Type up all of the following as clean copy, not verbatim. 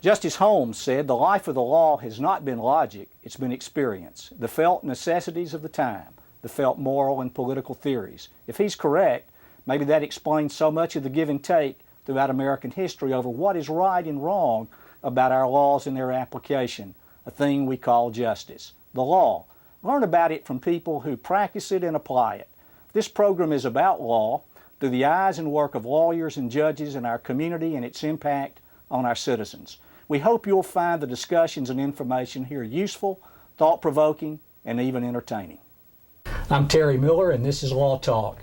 Justice Holmes said, "The life of the law has not been logic, it's been experience, the felt necessities of the time, the felt moral and political theories." If he's correct, maybe that explains so much of the give and take throughout American history over what is right and wrong about our laws and their application, a thing we call justice. The law. Learn about it from people who practice it and apply it. This program is about law through the eyes and work of lawyers and judges in our community and its impact on our citizens. We hope you'll find the discussions and information here useful, thought-provoking, and even entertaining. I'm Terry Miller, and this is Law Talk.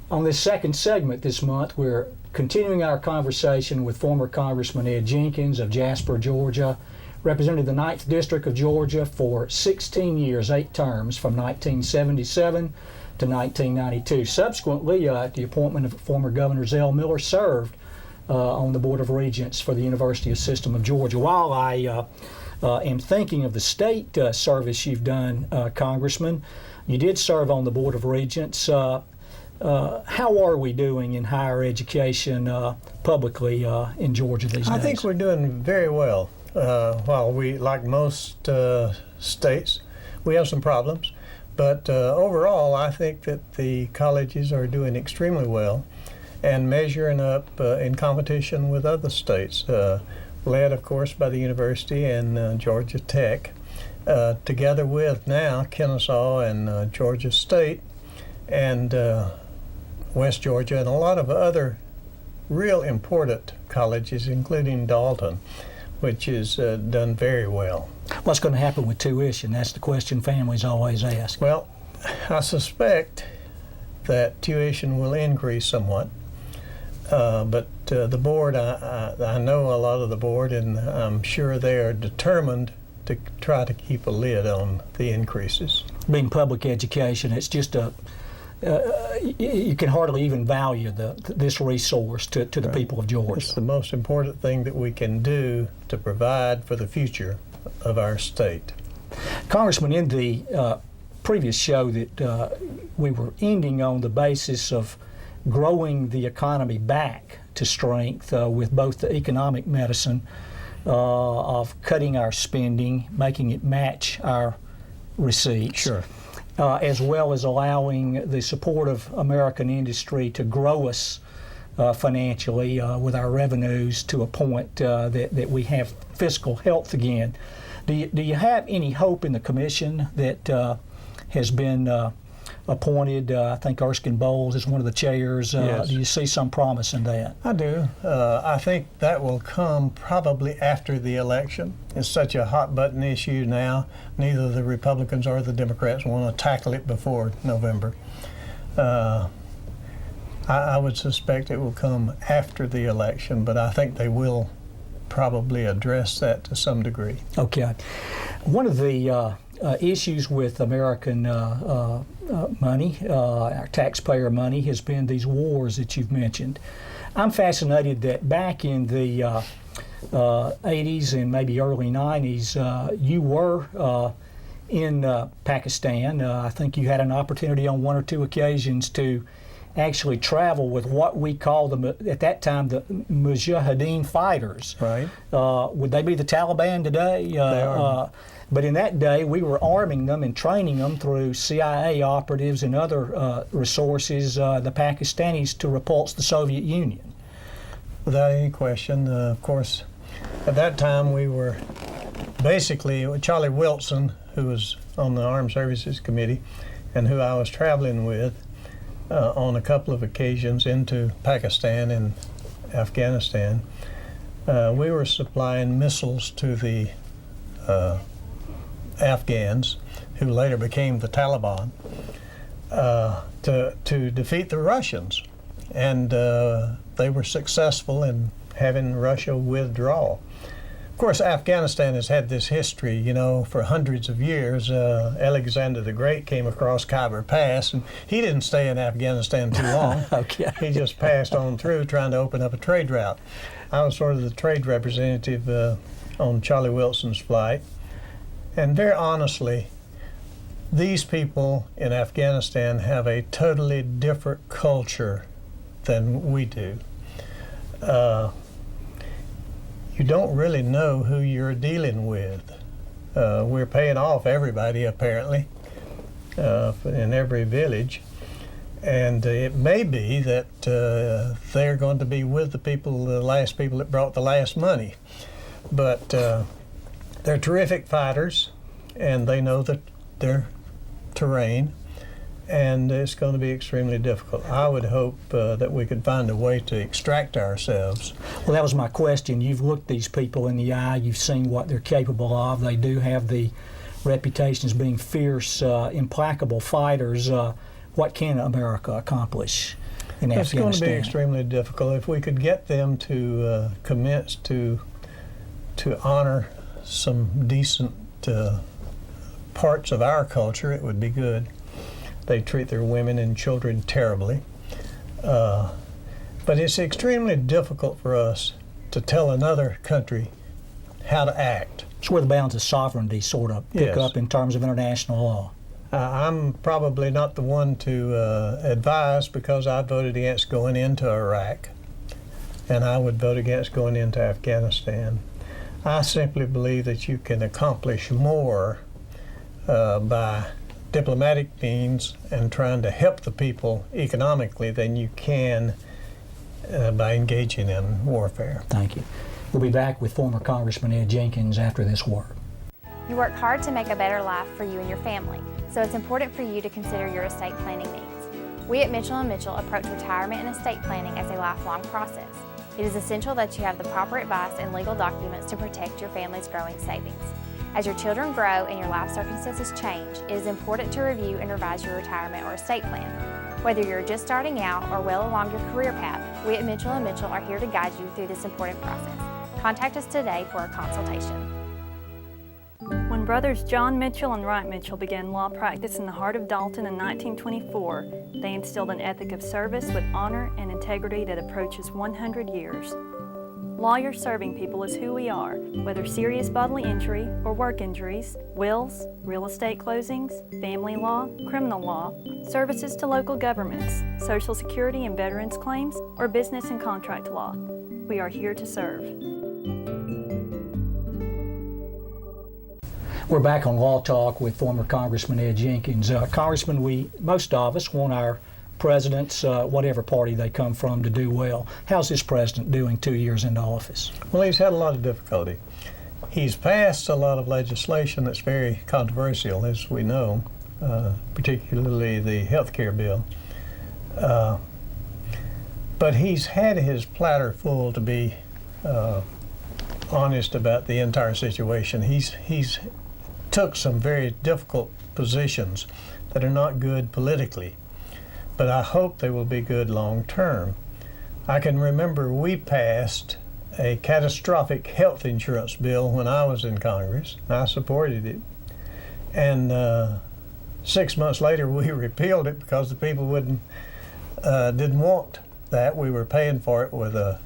On this second segment this month, we're continuing our conversation with former Congressman Ed Jenkins of Jasper, Georgia, represented the 9th District of Georgia for 16 years, 8 terms, from 1977 to 1992. Subsequently, at the appointment of former Governor Zell Miller, served on the Board of Regents for the University System of Georgia. While I am thinking of the state service you've done, Congressman, you did serve on the Board of Regents. How are we doing in higher education publicly in Georgia these days? I think we're doing very well. While we, like most states, we have some problems, but overall I think that the colleges are doing extremely well and measuring up in competition with other states, led of course by the university and Georgia Tech, together with now Kennesaw and Georgia State and West Georgia and a lot of other real important colleges, including Dalton, which is done very well. What's going to happen with tuition? That's the question families always ask. Well, I suspect that tuition will increase somewhat, but the board, I know a lot of the board, and I'm sure they are determined to try to keep a lid on the increases. Being public education, it's just you can hardly even value this resource to the people of Georgia. It's the most important thing that we can do to provide for the future of our state. Congressman, in the previous show that we were ending on the basis of growing the economy back to strength with both the economic medicine of cutting our spending, making it match our receipts. Sure. As well as allowing the support of American industry to grow us financially with our revenues to a point that we have fiscal health again. Do you have any hope in the commission that has been appointed? I think Erskine Bowles is one of the chairs. Yes. Do you see some promise in that? I do. I think that will come probably after the election. It's such a hot button issue now. Neither the Republicans or the Democrats want to tackle it before November. I would suspect it will come after the election, but I think they will probably address that to some degree. Okay. One of the issues with American money, our taxpayer money, has been these wars that you've mentioned. I'm fascinated that back in the 80s and maybe early 90s, you were in Pakistan. I think you had an opportunity on 1 or 2 occasions to actually travel with what we called at that time the Mujahideen fighters. Right. Would they be the Taliban today? They are. But in that day, we were arming them and training them through CIA operatives and other resources, the Pakistanis, to repulse the Soviet Union. Without any question. Of course, at that time we were basically, Charlie Wilson, who was on the Armed Services Committee and who I was traveling with on a couple of occasions into Pakistan and Afghanistan, we were supplying missiles to the Afghans, who later became the Taliban, to defeat the Russians. And they were successful in having Russia withdraw. Of course, Afghanistan has had this history, you know, for hundreds of years. Alexander the Great came across Khyber Pass, and he didn't stay in Afghanistan too long. Okay. He just passed on through trying to open up a trade route. I was sort of the trade representative on Charlie Wilson's flight. And very honestly, these people in Afghanistan have a totally different culture than we do. you don't really know who you're dealing with. We're paying off everybody apparently in every village, and it may be that they're going to be with the last people that brought the last money. But they're terrific fighters, and they know their terrain, and it's going to be extremely difficult. I would hope that we could find a way to extract ourselves. Well, that was my question. You've looked these people in the eye. You've seen what they're capable of. They do have the reputation as being fierce, implacable fighters. What can America accomplish in Afghanistan? It's going to be extremely difficult. If we could get them to commence to honor some decent parts of our culture, it would be good. They treat their women and children terribly. But it's extremely difficult for us to tell another country how to act. It's where the bounds of sovereignty sort of pick up in terms of international law. I'm probably not the one to advise, because I voted against going into Iraq, and I would vote against going into Afghanistan. I simply believe that you can accomplish more by diplomatic means and trying to help the people economically than you can by engaging in warfare. Thank you. We'll be back with former Congressman Ed Jenkins after this word. You work hard to make a better life for you and your family, so it's important for you to consider your estate planning needs. We at Mitchell & Mitchell approach retirement and estate planning as a lifelong process. It is essential that you have the proper advice and legal documents to protect your family's growing savings. As your children grow and your life circumstances change, it is important to review and revise your retirement or estate plan. Whether you're just starting out or well along your career path, we at Mitchell & Mitchell are here to guide you through this important process. Contact us today for a consultation. When brothers John Mitchell and Wright Mitchell began law practice in the heart of Dalton in 1924, they instilled an ethic of service with honor and integrity that approaches 100 years. Lawyers serving people is who we are, whether serious bodily injury or work injuries, wills, real estate closings, family law, criminal law, services to local governments, Social Security and veterans claims, or business and contract law. We are here to serve. We're back on Law Talk with former Congressman Ed Jenkins. Congressman, most of us want our presidents, whatever party they come from, to do well. How's this president doing 2 years into office? Well, he's had a lot of difficulty. He's passed a lot of legislation that's very controversial, as we know, particularly the health care bill. But he's had his platter full, to be honest about the entire situation. He's took some very difficult positions that are not good politically, but I hope they will be good long term. I can remember we passed a catastrophic health insurance bill when I was in Congress. I supported it. And 6 months later we repealed it because the people didn't want that. We were paying for it with a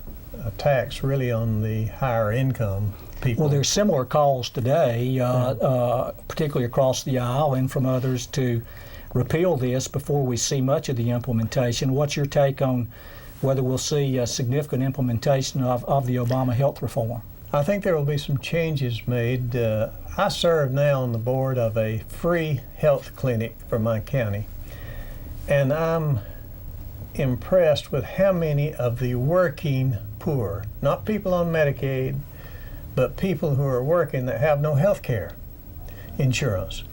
tax really on the higher income people. Well, there's similar calls today, particularly across the aisle and from others, to repeal this before we see much of the implementation. What's your take on whether we'll see a significant implementation of the Obama health reform? I think there will be some changes made. I serve now on the board of a free health clinic for my county, and I'm impressed with how many of the working poor, not people on Medicaid, but people who are working that have no health care insurance,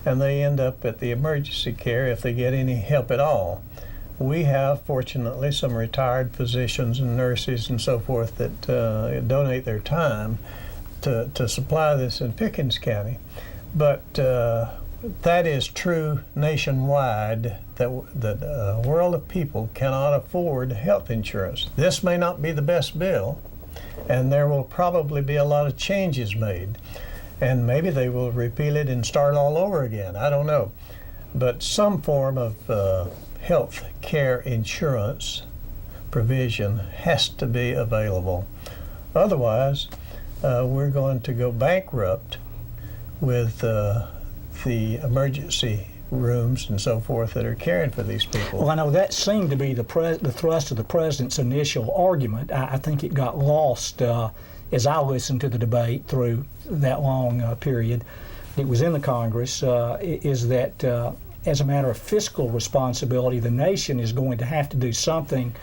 and they end up at the emergency care if they get any help at all. We have, fortunately, some retired physicians and nurses and so forth that donate their time to supply this in Pickens County. But that is true nationwide, that a world of people cannot afford health insurance. This may not be the best bill, and there will probably be a lot of changes made. And maybe they will repeal it and start all over again. I don't know. But some form of health care insurance provision has to be available. Otherwise, we're going to go bankrupt with the emergency rooms and so forth that are caring for these people. Well, I know that seemed to be the thrust of the president's initial argument. I think it got lost as I listened to the debate through that long period. It was in the Congress, is that as a matter of fiscal responsibility, the nation is going to have to do something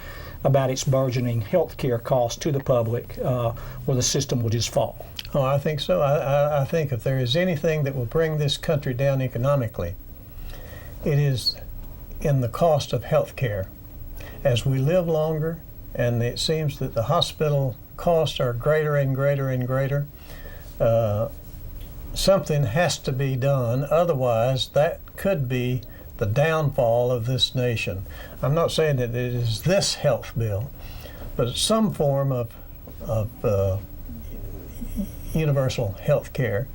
about its burgeoning health care costs to the public, or the system will just fall. Oh, I think so. I think if there is anything that will bring this country down economically, it is in the cost of health care. As we live longer, and it seems that the hospital costs are greater and greater and greater, something has to be done. Otherwise, that could be the downfall of this nation. I'm not saying that it is this health bill, but some form of universal health care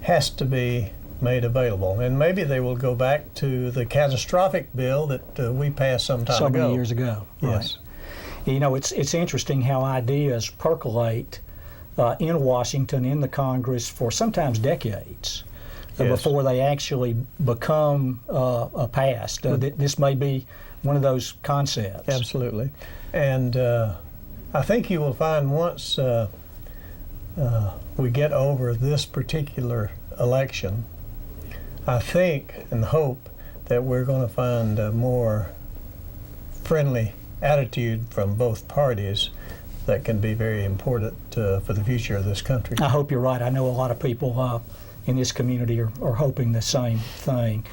has to be made available. And maybe they will go back to the catastrophic bill that we passed some time ago. So many years ago. Yes. Right. You know, it's interesting how ideas percolate in Washington, in the Congress, for sometimes decades. Yes. Before they actually become passed. This may be one of those concepts. Absolutely. And I think you will find once we get over this particular election, I think and hope that we're going to find a more friendly attitude from both parties that can be very important for the future of this country. I hope you're right. I know a lot of people in this community are hoping the same thing.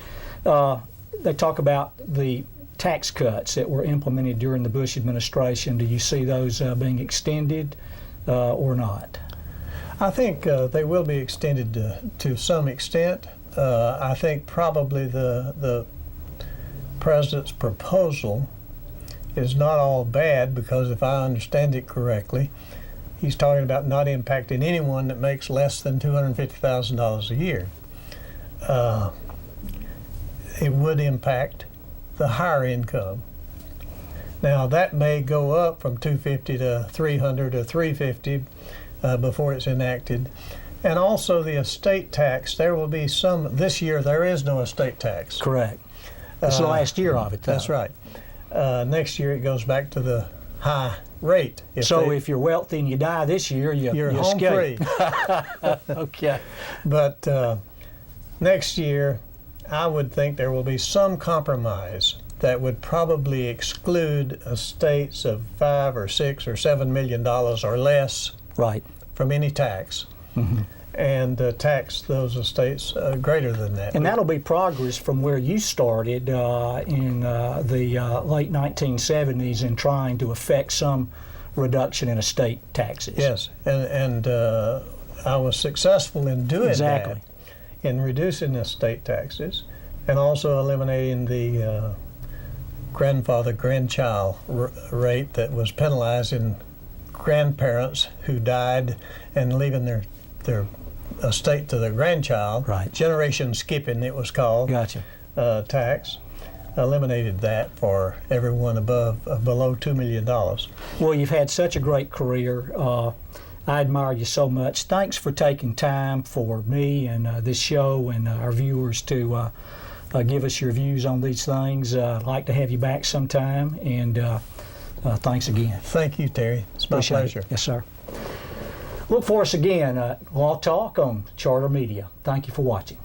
They talk about the tax cuts that were implemented during the Bush administration. Do you see those being extended or not? I think they will be extended to some extent. I think probably the president's proposal is not all bad, because if I understand it correctly, he's talking about not impacting anyone that makes less than $250,000 a year. It would impact the higher income. Now that may go up from $250 to $300 to $350 before it's enacted. And also the estate tax. There will be some, this year there is no estate tax. Correct. It's the last year of it, though. That's right. Next year it goes back to the high rate. If you're wealthy and you die this year, you're you home escape. free. Okay. But next year, I would think there will be some compromise that would probably exclude estates of $5 or $6 or $7 million or less, right, from any tax. Mm-hmm. And tax those estates greater than that. And that'll be progress from where you started in the late 1970s in trying to effect some reduction in estate taxes. Yes, and I was successful in doing that, in reducing estate taxes, and also eliminating the grandfather-grandchild rate that was penalizing grandparents who died and leaving their estate to their grandchild. Right. Generation skipping, it was called. Gotcha. Tax. Eliminated that for everyone below $2 million. Well, you've had such a great career. I admire you so much. Thanks for taking time for me and this show and our viewers to give us your views on these things. I'd like to have you back sometime, and thanks again. Thank you, Terry. It's my pleasure. Yes, sir. Look for us again at Law Talk on Charter Media. Thank you for watching.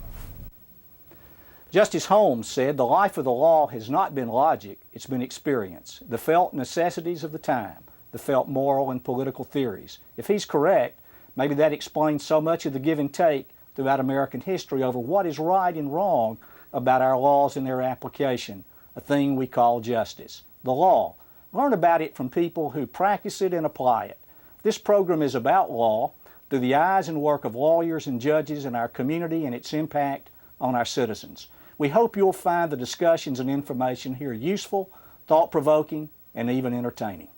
Justice Holmes said, "The life of the law has not been logic, it's been experience, the felt necessities of the time, the felt moral and political theories." If he's correct, maybe that explains so much of the give and take throughout American history over what is right and wrong about our laws and their application, a thing we call justice. The law. Learn about it from people who practice it and apply it. This program is about law through the eyes and work of lawyers and judges in our community and its impact on our citizens. We hope you'll find the discussions and information here useful, thought-provoking, and even entertaining.